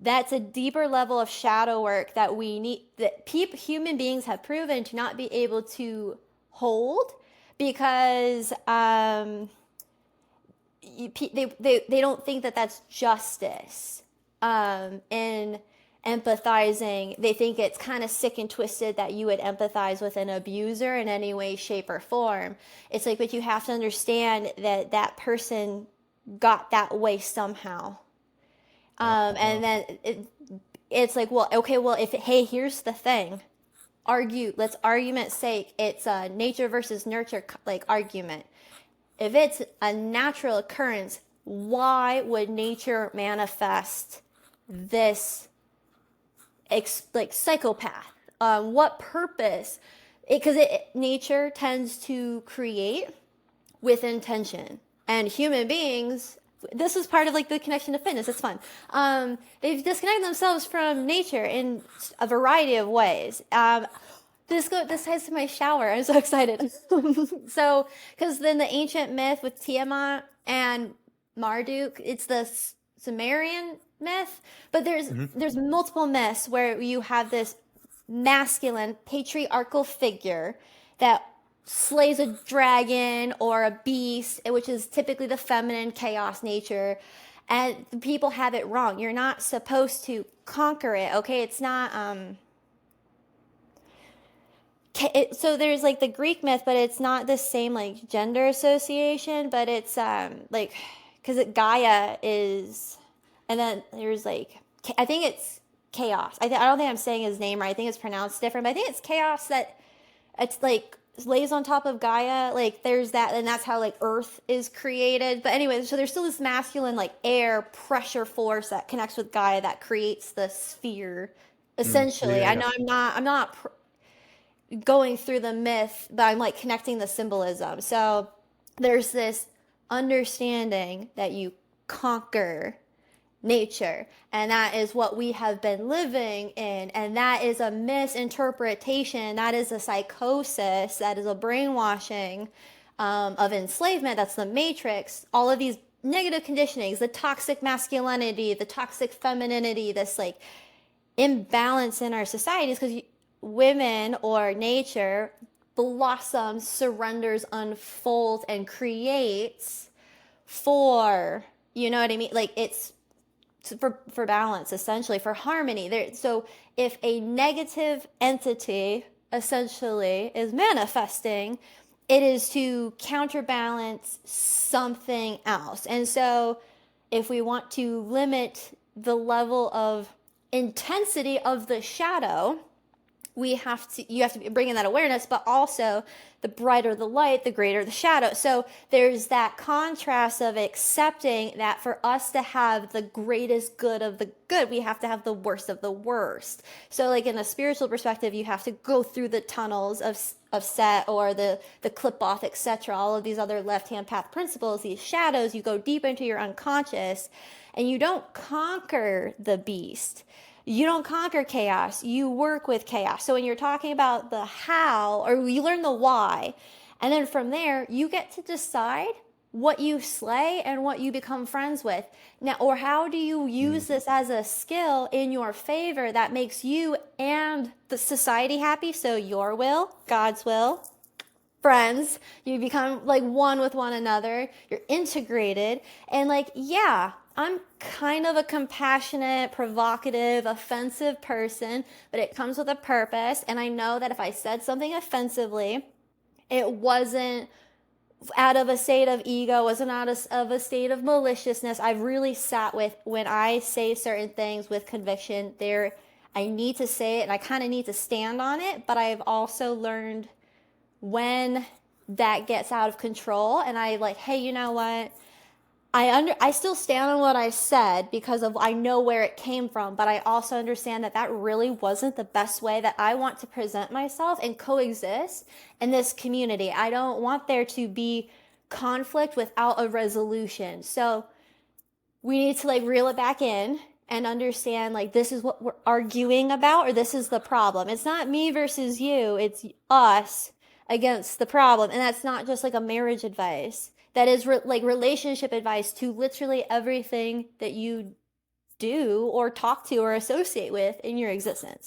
That's a deeper level of shadow work that we need, that human beings have proven to not be able to hold, because they don't think that that's justice. In empathizing, they think it's kind of sick and twisted that you would empathize with an abuser in any way, shape, or form. It's like, but you have to understand that that person got that way somehow. And then it's like, well, okay, well, if hey, here's the thing, let's argument's sake, it's a nature versus nurture like argument. If it's a natural occurrence, why would nature manifest this like psychopath? What purpose? Because nature tends to create with intention, and human beings. This is part of like the connection to fitness. It's fun. They've disconnected themselves from nature in a variety of ways. This ties to my shower. I'm so excited. So, because then the ancient myth with Tiamat and Marduk, it's the Sumerian myth, but there's multiple myths where you have this masculine patriarchal figure that slays a dragon or a beast, which is typically the feminine chaos nature. And people have it wrong. You're not supposed to conquer it. Okay, it's not so there's like the Greek myth, but it's not the same like gender association, but it's like, because Gaia is, and then there's like, I think it's chaos. I don't think I'm saying his name right. I think it's pronounced different, but I think it's chaos that it's like lays on top of Gaia. Like there's that, and that's how like Earth is created. But anyway, so there's still this masculine like air pressure force that connects with Gaia that creates the sphere. Essentially, Yeah, I yeah. know I'm not going through the myth, but I'm like connecting the symbolism. So there's this understanding that you conquer nature, and that is what we have been living in, and that is a misinterpretation, that is a psychosis, that is a brainwashing of enslavement. That's the matrix. All of these negative conditionings, the toxic masculinity, the toxic femininity, this like imbalance in our societies, because women or nature blossoms, surrenders, unfolds, and creates for, you know what I mean? Like it's for balance, essentially, for harmony. There, so if a negative entity essentially is manifesting, it is to counterbalance something else. And so if we want to limit the level of intensity of the shadow, you have to bring in that awareness, but also the brighter the light, the greater the shadow. So there's that contrast of accepting that for us to have the greatest good of the good, we have to have the worst of the worst. So like in a spiritual perspective, you have to go through the tunnels of Set or the clip off, etc. All of these other left hand path principles, these shadows, you go deep into your unconscious, and you don't conquer the beast. You don't conquer chaos, you work with chaos. So when you're talking about the how, or you learn the why, and then from there, you get to decide what you slay and what you become friends with. Now, or how do you use this as a skill in your favor that makes you and the society happy? So your will, God's will, friends, you become like one with one another, you're integrated, and like, yeah, I'm kind of a compassionate, provocative, offensive person, but it comes with a purpose, and I know that if I said something offensively, it wasn't out of a state of ego, wasn't out of a state of maliciousness. I've really sat with, when I say certain things with conviction, there, I need to say it and I kind of need to stand on it, but I've also learned when that gets out of control, and I like, hey, you know what? I still stand on what I said because of I know where it came from, but I also understand that that really wasn't the best way that I want to present myself and coexist in this community. I don't want there to be conflict without a resolution. So we need to like reel it back in and understand like this is what we're arguing about, or this is the problem. It's not me versus you, it's us against the problem. And that's not just like a marriage advice. That is like relationship advice to literally everything that you do or talk to or associate with in your existence.